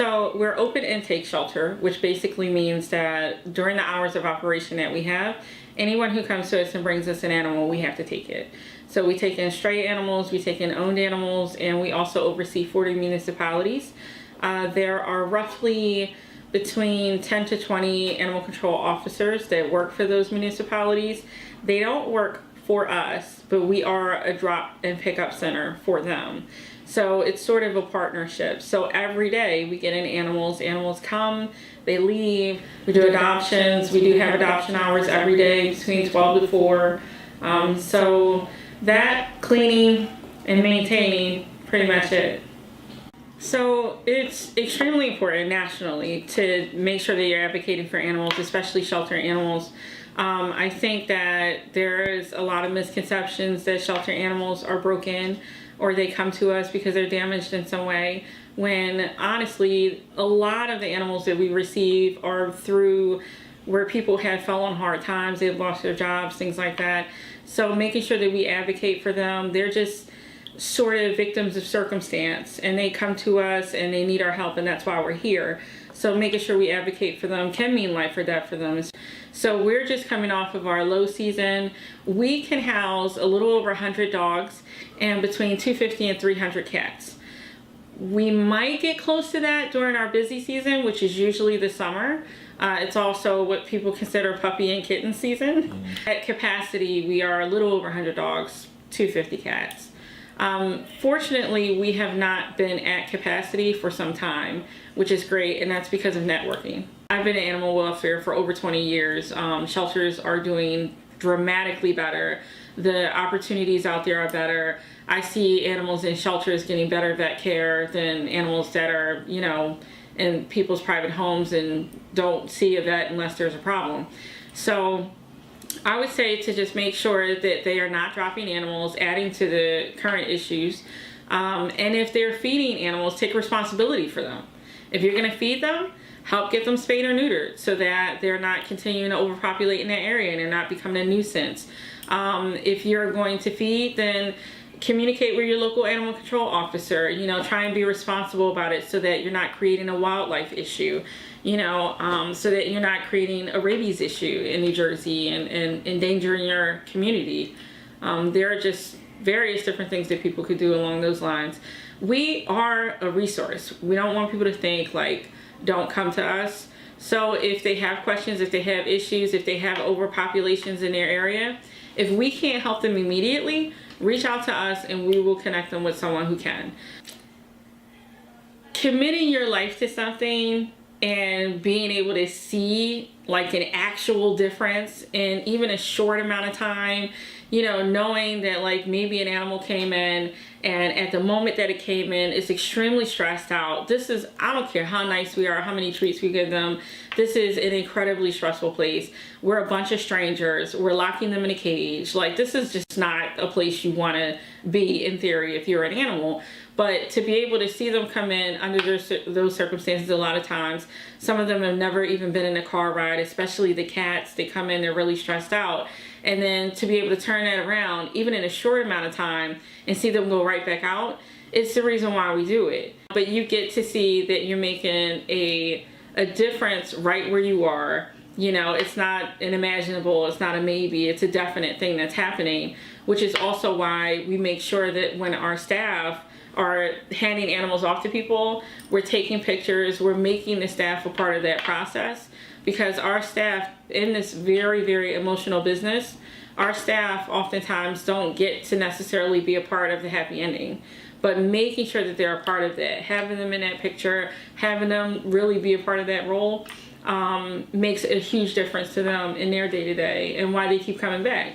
So we're open intake shelter, which basically means that during the hours of operation that we have, anyone who comes to us and brings us an animal, we have to take it. So we take in stray animals, we take in owned animals, and we also oversee 40 municipalities. There are roughly between 10 to 20 animal control officers that work for those municipalities. They don't work for us, but we are a drop and pickup center for them. So it's sort of a partnership. So every day we get in animals come, they leave, we do adoptions, we do have adoption hours every day between 12 to 4. So that, cleaning and maintaining, pretty much it. So it's extremely important nationally to make sure that you're advocating for animals, especially shelter animals. I think that there is a lot of misconceptions that shelter animals are broken or they come to us because they're damaged in some way, when honestly a lot of the animals that we receive are through where people have fell on hard times, they've lost their jobs, things like that. So making sure that we advocate for them. They're just sort of victims of circumstance, and they come to us and they need our help, and that's why we're here. So making sure we advocate for them can mean life or death for them. So we're just coming off of our low season. We can house a little over 100 dogs and between 250 and 300 cats. We might get close to that during our busy season, which is usually the summer. It's also what people consider puppy and kitten season. At capacity, we are a little over 100 dogs, 250 cats. Fortunately, we have not been at capacity for some time, which is great, and that's because of networking. I've been in animal welfare for over 20 years. Shelters are doing dramatically better. The opportunities out there are better. I see animals in shelters getting better vet care than animals that are, you know, in people's private homes and don't see a vet unless there's a problem. So I would say to just make sure that they are not dropping animals, adding to the current issues. And if they're feeding animals, take responsibility for them. If you're gonna feed them, help get them spayed or neutered so that they're not continuing to overpopulate in that area and they're not becoming a nuisance. If you're going to feed, then communicate with your local animal control officer. You know, try and be responsible about it so that you're not creating a wildlife issue. You know, so that you're not creating a rabies issue in New Jersey and endangering your community. There are just various different things that people could do along those lines. We are a resource. We don't want people to think like, don't come to us. So if they have questions, if they have issues, if they have overpopulations in their area, if we can't help them immediately, reach out to us and we will connect them with someone who can. Committing your life to something and being able to see like an actual difference in even a short amount of time, you know, knowing that like maybe an animal came in and at the moment that it came in, it's extremely stressed out. This is, I don't care how nice we are, how many treats we give them, this is an incredibly stressful place. We're a bunch of strangers, we're locking them in a cage. Like, this is just not a place you want to be in theory if you're an animal. But to be able to see them come in under those circumstances, a lot of times, some of them have never even been in a car ride, especially the cats. They come in, they're really stressed out. And then to be able to turn that around, even in a short amount of time, and see them go right back out, it's the reason why we do it. But you get to see that you're making a difference right where you are. You know, it's not an imaginable, it's not a maybe, it's a definite thing that's happening, which is also why we make sure that when our staff are handing animals off to people, we're taking pictures, we're making the staff a part of that process, because our staff in this very, very emotional business, our staff oftentimes don't get to necessarily be a part of the happy ending, but making sure that they're a part of that, having them in that picture, having them really be a part of that role, makes a huge difference to them in their day-to-day and why they keep coming back.